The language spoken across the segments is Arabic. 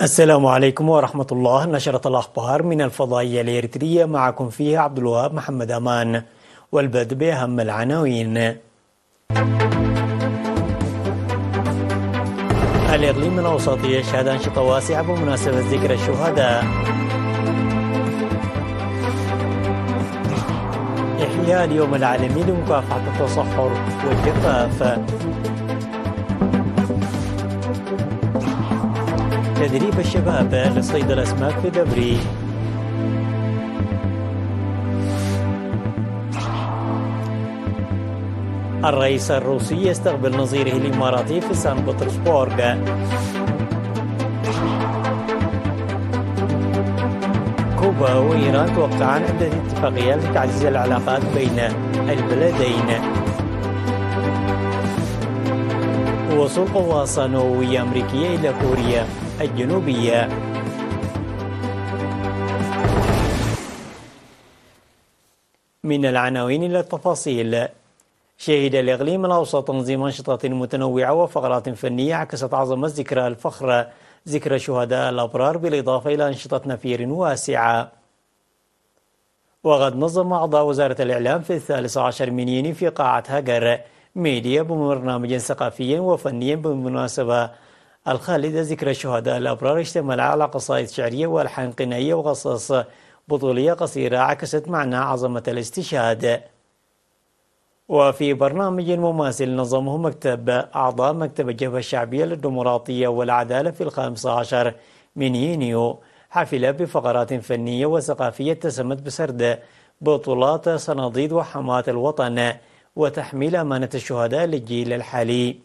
السلام عليكم ورحمة الله. نشرة الأخبار من الفضائية الإريترية، معكم فيها عبد الوهاب محمد أمان. والبدء بأهم العناوين. الإقليم الأوسطي يشهد أنشطة واسعة بمناسبة ذكرى الشهداء. إحياء اليوم العالمي لمكافحة التصحر والجفاف. تدريب الشباب لصيد الأسماك في دبري. الرئيس الروسي يستقبل نظيره الإماراتي في سان بطرسبورغ. كوبا وإيران توقعان عدة اتفاقيات لتعزيز العلاقات بين البلدين. وصول قواص نووية أمريكية إلى كوريا الجنوبية. من العناوين إلى التفاصيل. شهد الإقليم الأوسط تنظيم أنشطة متنوعة وفقرات فنية عكست عظمة ذكرى الفخر، ذكرى شهداء الأبرار، بالإضافة إلى أنشطة نفير واسعة. وقد نظم أعضاء وزارة الإعلام في 13 من يونيو في قاعة هاجر ميديا ببرنامج ثقافي وفني بمناسبة الخالدة ذكرى الشهداء الأبرار، اشتمل على قصائد شعرية وألحان غنائية وقصص بطولية قصيرة عكست معنى عظمة الاستشهاد. وفي برنامج مماثل نظمه مكتب أعضاء مكتب الجبهة الشعبية للديمقراطية والعدالة في 15 من يونيو حفلة بفقرات فنية وثقافية اتسمت بسرد بطولات صناديد وحماة الوطن وتحميل أمانة الشهداء للجيل الحالي.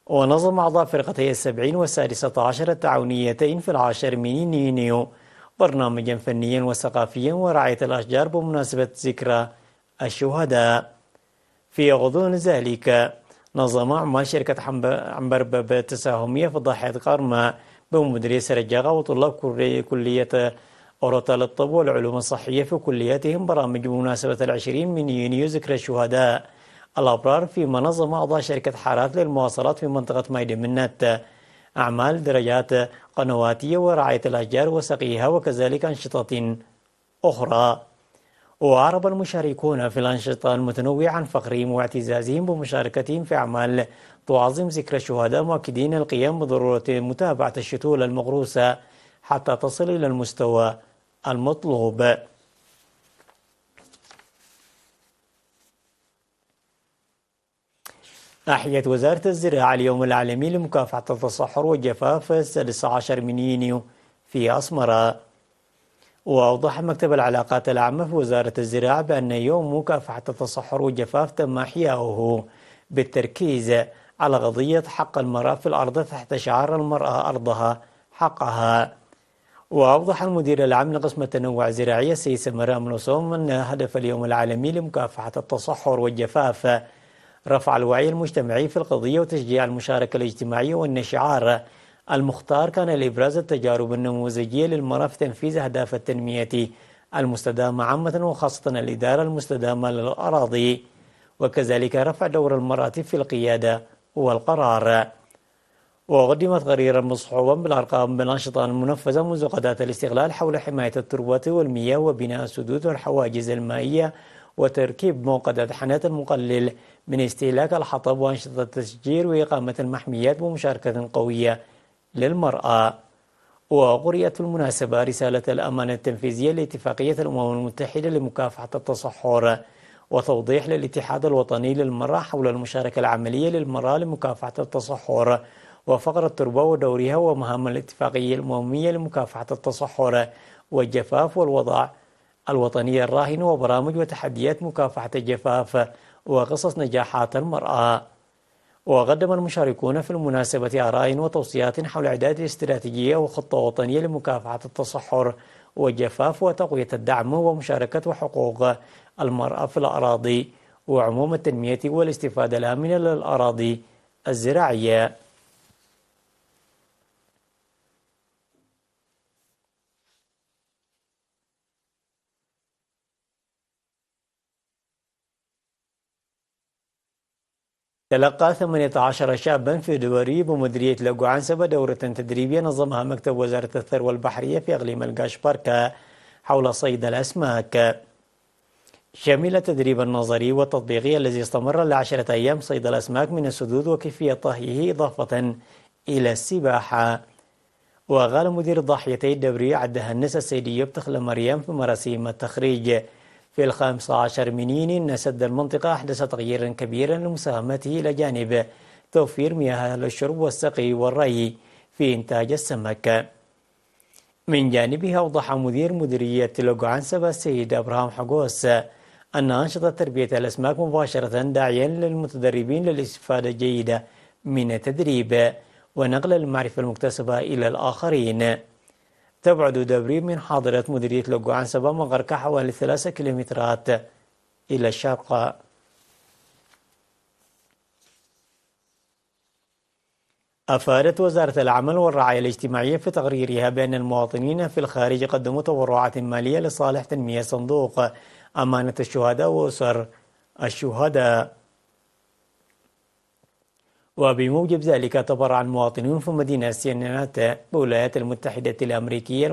ونظم أعضاء فرقتي 70 و16 التعاونيتين في 10 من يونيو برنامجا فنيا وثقافيا ورعاية الأشجار بمناسبة ذكرى الشهداء. في غضون ذلك نظم أعمال شركة عنبربب التساهمية في ضاحية قرمة بمديرية سرجاغا وطلاب كلية أوروتا للطب والعلوم الصحية في كلياتهم برامج بمناسبة 20 من يونيو ذكرى الشهداء الأبرار، فيما نظم أعضاء شركة حارات للمواصلات في منطقة ميدي منت أعمال درجات قنواتية ورعاية الأشجار وسقيها وكذلك أنشطة أخرى. وأعرب المشاركون في الأنشطة المتنوعة عن فخرهم واعتزازهم بمشاركتهم في أعمال تعظم ذكرى الشهداء، مؤكدين القيام بضرورة متابعة الشتول المغروسة حتى تصل إلى المستوى المطلوب. أحيت وزارة الزراعة اليوم العالمي لمكافحة التصحر والجفاف 16 من يونيو في أسمرة. وأوضح مكتب العلاقات العامة في وزارة الزراعة بأن يوم مكافحة التصحر والجفاف تم إحياؤه بالتركيز على قضية حق المرأة في الأرض تحت شعار المرأة أرضها حقها. وأوضح المدير العام لقسم التنوع الزراعي السيد سمرام نصوم أن هدف اليوم العالمي لمكافحة التصحر والجفاف رفع الوعي المجتمعي في القضية وتشجيع المشاركة الاجتماعية، وأن الشعار المختار كان لإبراز التجارب النموذجية للمرأة في تنفيذ أهداف التنمية المستدامة عامة وخاصة الإدارة المستدامة للأراضي، وكذلك رفع دور المرأة في القيادة والقرار. وقدمت قريرا مصحوبا بالأرقام بالأنشطة المنفذة منذ قضاء الاستغلال حول حماية التربة والمياه وبناء السدود والحواجز المائية وتركيب موقدات حنات المقلل من استهلاك الحطب وأنشطة التشجير وإقامة المحميات بمشاركة قوية للمرأة. وقرأت في المناسبة رسالة الأمانة التنفيذية لاتفاقية الأمم المتحدة لمكافحة التصحر وتوضيح للاتحاد الوطني للمرأة حول المشاركة العملية للمرأة لمكافحة التصحر وفقر التربة ودورها ومهام الاتفاقية الأممية لمكافحة التصحر والجفاف والوضع الوطني الراهن وبرامج وتحديات مكافحة الجفاف وقصص نجاحات المرأة. وقدم المشاركون في المناسبة آراء وتوصيات حول إعداد استراتيجية وخطة وطنية لمكافحة التصحر والجفاف وتقوية الدعم ومشاركة وحقوق المرأة في الأراضي وعموم التنمية والاستفادة الآمنة للأراضي الزراعية. تلقى 18 شابا في دوري بمديرية لاغو عنسبة دورة تدريبية نظمها مكتب وزارة الثروة البحرية في إقليم القاشبركة حول صيد الأسماك. شمل التدريب النظري والتطبيقي الذي استمر ل10 أيام صيد الأسماك من السدود وكيفية طهيه إضافة إلى السباحة. وقال مدير ضاحيتي الدوري عبد الهندسة السيدي يبتخل مريم في مراسيم التخريج في 15 من يونيو أن سد المنطقة أحدث تغييرا كبيرا لمساهمته إلى جانب توفير مياه للشرب والسقي والري في إنتاج السمك. من جانبه أوضح مدير مديرية لاغو عنسبة السيد أبراهام حقوس أن أنشطة تربية الأسماك مباشرة داعيا للمتدربين للاستفادة الجيدة من التدريب ونقل المعرفة المكتسبة إلى الآخرين. تبعد دبري من حاضرة مديرية لاغو عنسبة مغرقة حوالي 3 كيلومترات إلى الشرق. أفادت وزارة العمل والرعاية الاجتماعية في تقريرها بأن المواطنين في الخارج قدموا تبرعات مالية لصالح تنمية صندوق أمانة الشهداء وأسر الشهداء. وبموجب ذلك تبرع المواطنون في مدينة سينات بالولايات المتحدة الأمريكية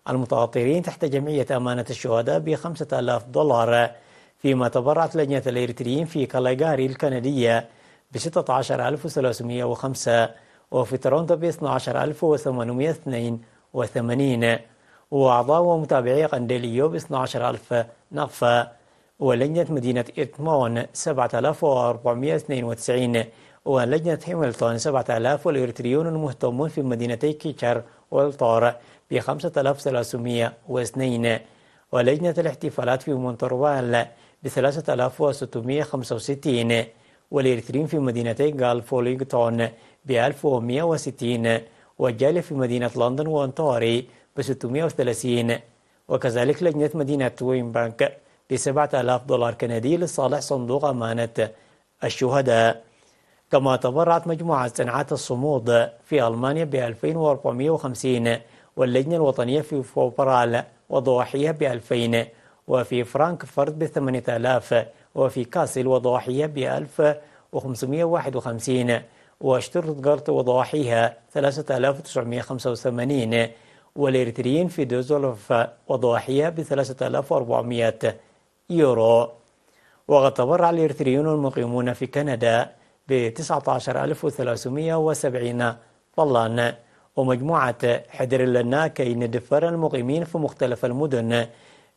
المتعاطرين تحت جمعية أمانة الشهداء $5,000، فيما تبرعت لجنة الإريتريين في كالاغاري الكندية ب16,305، وفي تورونتو ب12,882، وأعضاء ومتابعي قنديليو ب12,000 نقفة، ولجنة مدينة إدمون 7,492، ولجنة هيملتون 7,000، والإريتريون المهتمون في مدينتي كيتشر والطور ب5,302، ولجنة الاحتفالات في مونتروال ب3,665، والإريتريين في مدينتي غالفولينغتون ب1,160، والجالية في مدينة لندن وأنتوري ب630، وكذلك لجنة مدينة وينبانك ب$7,000 كندي لصالح صندوق أمانة الشهداء. كما تبرعت مجموعة صناعات الصمود في ألمانيا ب2450، واللجنة الوطنية في فوبرال وضواحيها ب2000، وفي فرانكفورت ب8,000، وفي كاسل وضواحيها ب1551، وشتوتغارت وضواحيها 3,985، والإريتريين في دوزولف وضواحيها ب3,400 يورو. وقد تبرع الإريتريون المقيمون في كندا ب19,370 طلان، ومجموعة حدر لنا كي ندفر المقيمين في مختلف المدن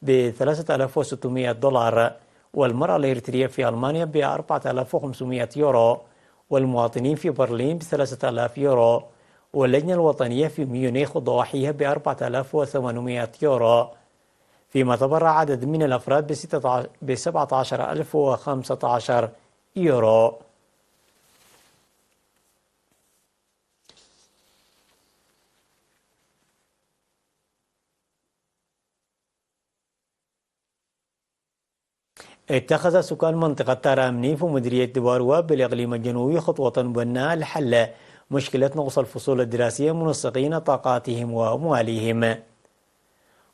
ب$3,600، والمرأة الإريترية في ألمانيا ب4,500 يورو، والمواطنين في برلين ب3,000 يورو، واللجنة الوطنية في ميونخ وضواحيها ب4,800 يورو، فيما تبرع عدد من الأفراد ب17,015 يورو. اتخذ سكان منطقة تارامني في مديرية دباروا بالإقليم الجنوبي خطوة بناءة لحل مشكلة نقص الفصول الدراسية منسقين طاقاتهم وأموالهم.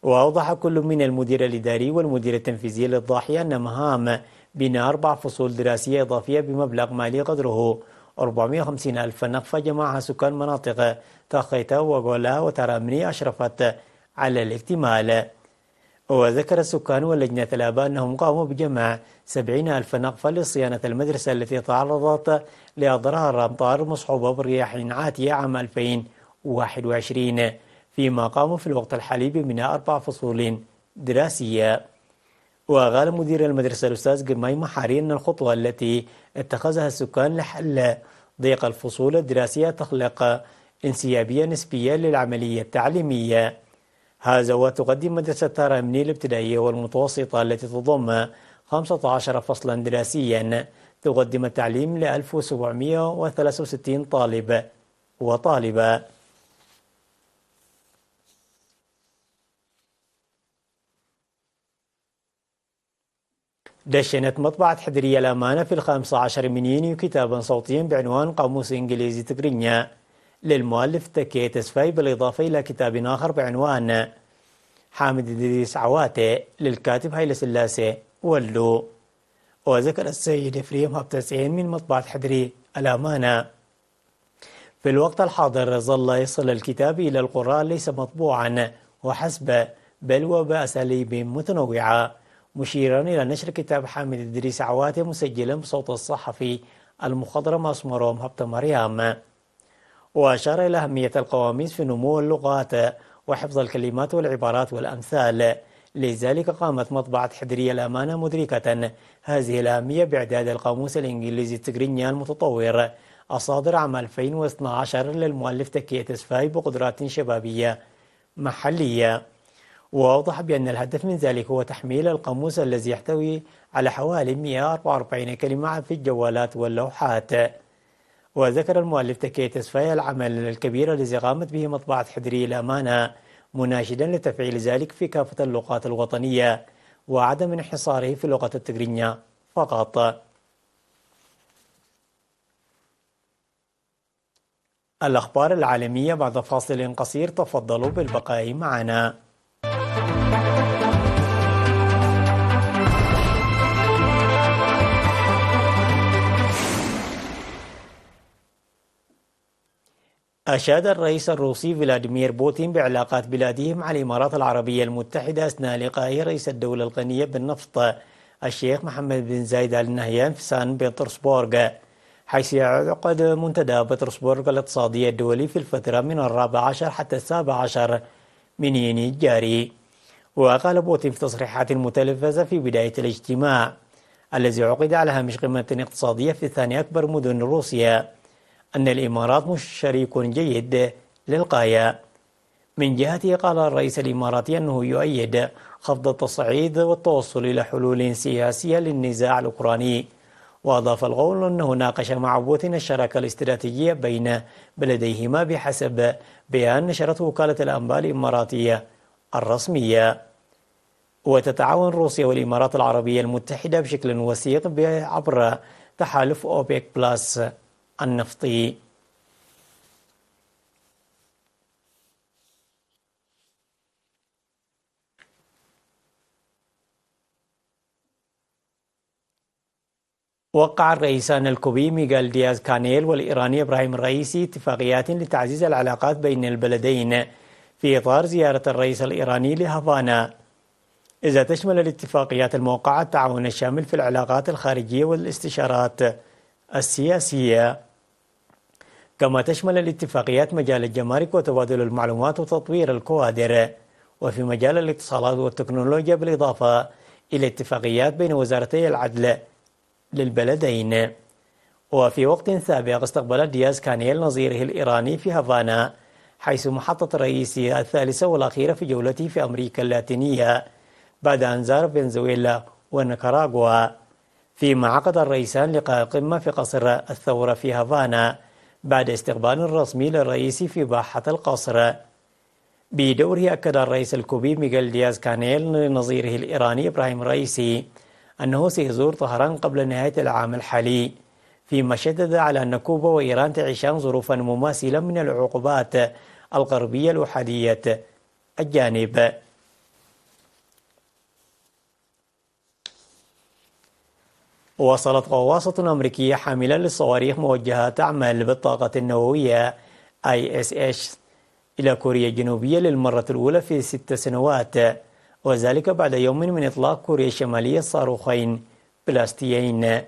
وأوضح كل من المدير الإداري والمدير التنفيذي للضاحية أن مهام بناء 4 فصول دراسية إضافية بمبلغ مالي قدره 450 ألف نقفة جمعها سكان مناطق تاخيتا وغولا وتارامني أشرفت على الاكتمال. وذكر السكان واللجنة الآباء أنهم قاموا بجمع 70 ألف نقفة لصيانة المدرسة التي تعرضت لأضرار الأمطار مصحوبة برياح عاتية عام 2021، فيما قاموا في الوقت الحالي ببناء 4 فصول دراسية. وقال مدير المدرسة الأستاذ قرماي محاري أن الخطوة التي اتخذها السكان لحل ضيق الفصول الدراسية تخلق انسيابية نسبية للعملية التعليمية. هذا وتقدم مدرسة تارامني الابتدائية والمتوسطة التي تضم 15 فصلا دراسيا تقدم التعليم ل 1763 طالب وطالبة. دشنت مطبعة حدرية الأمانة في 15 من يونيو كتابا صوتيا بعنوان قاموس إنجليزي تقرينيا للمؤلف تكي تسفاي، بالإضافة إلى كتاب آخر بعنوان حامد إدريس عواتي للكاتب هيلة سلاسي ولو. وذكر السيد إفريم هبتسين من مطبعة حدري الأمانة: في الوقت الحاضر ظل يصل الكتاب إلى القراء ليس مطبوعا وحسب، بل وبأساليب متنوعة، مشيرا إلى نشر كتاب حامد إدريس عواتي مسجلا بصوت الصحفي المخضرم أسمرهم هبت مريم. وأشار إلى أهمية القواميس في نمو اللغات وحفظ الكلمات والعبارات والأمثال. لذلك قامت مطبعة حدري الأمانة مدركة هذه الأهمية بإعداد القاموس الإنجليزي التقريني المتطور الصادر عام 2012 للمؤلف تكية تسفاي بقدرات شبابية محلية. وأوضح بأن الهدف من ذلك هو تحميل القاموس الذي يحتوي على حوالي 144 كلمة في الجوالات واللوحات. وذكر المؤلف تكية تسفاي العمل الكبير الذي قامت به مطبعة حدري الأمانة، مناشدا لتفعيل ذلك في كافة اللغات الوطنية وعدم انحصاره في اللغة التقرينية فقط. الأخبار العالمية بعد فاصل قصير، تفضلوا بالبقاء معنا. أشاد الرئيس الروسي فلاديمير بوتين بعلاقات بلاده مع الإمارات العربية المتحدة أثناء لقائه رئيس الدولة الغنية بالنفط الشيخ محمد بن زايد آل نهيان في سان بطرسبورغ، حيث يعقد منتدى بطرسبورغ الاقتصادي الدولي في الفترة من 14 حتى 17 من يونيو الجاري. وقال بوتين في تصريحات متلفزة في بداية الاجتماع الذي عقد على هامش قمة اقتصادية في ثاني أكبر مدن روسيا أن الإمارات مش شريك جيد للغاية. من جهته قال الرئيس الإماراتي أنه يؤيد خفض التصعيد والتوصل إلى حلول سياسية للنزاع الأوكراني. وأضاف القول أنه ناقش مع بوتين الشراكة الاستراتيجية بين بلديهما بحسب بيان نشرته وكالة الأنباء الإماراتية الرسمية. وتتعاون روسيا والإمارات العربية المتحدة بشكل وثيق عبر تحالف أوبيك بلاس النفطي. وقع الرئيسان الكوبي ميغيل دياز كانيل والإيراني إبراهيم الرئيسي اتفاقيات لتعزيز العلاقات بين البلدين في إطار زيارة الرئيس الإيراني لهافانا، إذا تشمل الاتفاقيات الموقعة التعاون الشامل في العلاقات الخارجية والاستشارات السياسية، كما تشمل الاتفاقيات مجال الجمارك وتبادل المعلومات وتطوير الكوادر، وفي مجال الاتصالات والتكنولوجيا، بالإضافة إلى اتفاقيات بين وزارتي العدل للبلدين. وفي وقت سابق استقبل دياز كانيل نظيره الإيراني في هافانا، حيث محطة رئيسه الثالثة والأخيرة في جولته في أمريكا اللاتينية بعد أن زار فنزويلا ونيكاراغوا، فيما عقد الرئيسان لقاء قمة في قصر الثورة في هافانا بعد استقبال رسمي للرئيس في باحة القصر. بدوره أكد الرئيس الكوبي ميغيل دياز كانيل لنظيره الإيراني إبراهيم الرئيسي أنه سيزور طهران قبل نهاية العام الحالي، فيما شدد على أن كوبا وإيران تعيشان ظروفا مماثلة من العقوبات الغربية الأحادية الجانب. وصلت غواصة أمريكية حاملة للصواريخ موجهة تعمل بالطاقة النووية ISS إلى كوريا الجنوبية للمرة الأولى في 6 سنوات، وذلك بعد يوم من إطلاق كوريا الشمالية صاروخين بلاستيين.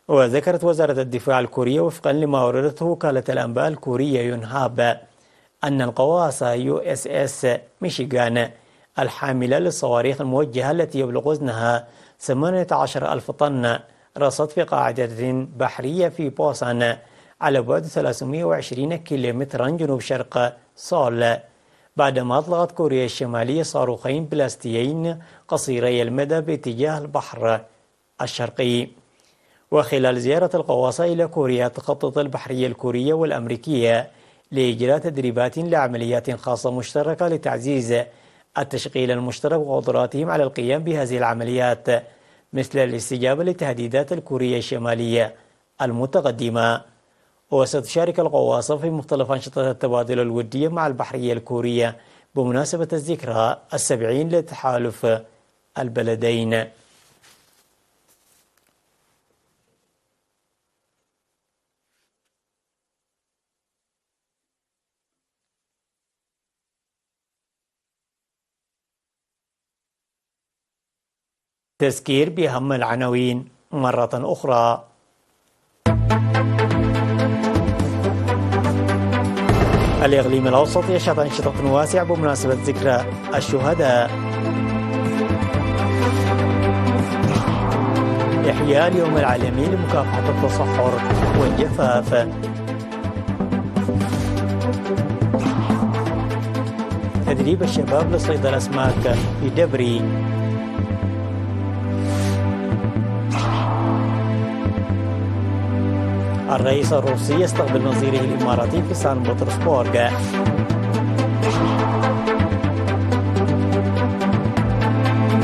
وذكرت وزارة الدفاع الكورية وفقا لما أوردته وكالة الأنباء الكورية يونهاب أن الغواصة USS ميشيغان الحاملة للصواريخ الموجهة التي يبلغ وزنها 18,000 طن رصت في قاعدة بحرية في بوسان على بعد 320 كيلومترا جنوب شرق سول، بعدما أطلقت كوريا الشمالية صاروخين بلاستيين قصيري المدى باتجاه البحر الشرقي. وخلال زيارة الغواصة إلى كوريا، تخطط البحرية الكورية والأمريكية لإجراء تدريبات لعمليات خاصة مشتركة لتعزيز التشغيل المشترك وقدراتهم على القيام بهذه العمليات، مثل الاستجابة لتهديدات الكورية الشمالية المتقدمة. وستشارك الغواصة في مختلف أنشطة التبادل الودية مع البحرية الكورية بمناسبة الذكرى 70 لتحالف البلدين. تذكير بأهم العناوين مرة أخرى. الإقليم الأوسط يشهد أنشطة واسعة بمناسبة ذكرى الشهداء. إحياء اليوم العالمي لمكافحة التصحر والجفاف. تدريب الشباب لصيد الأسماك في دبري. الرئيس الروسي يستقبل نظيره الإماراتي في سان بطرسبورغ.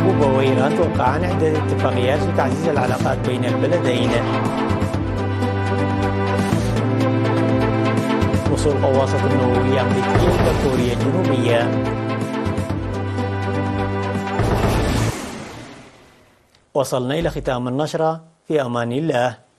كوبا وإيران توقعان عدة اتفاقيات لتعزيز العلاقات بين البلدين. وصول قواصة النووية الأمريكية إلى كوريا الجنوبية. وصلنا إلى ختام النشرة، في أمان الله.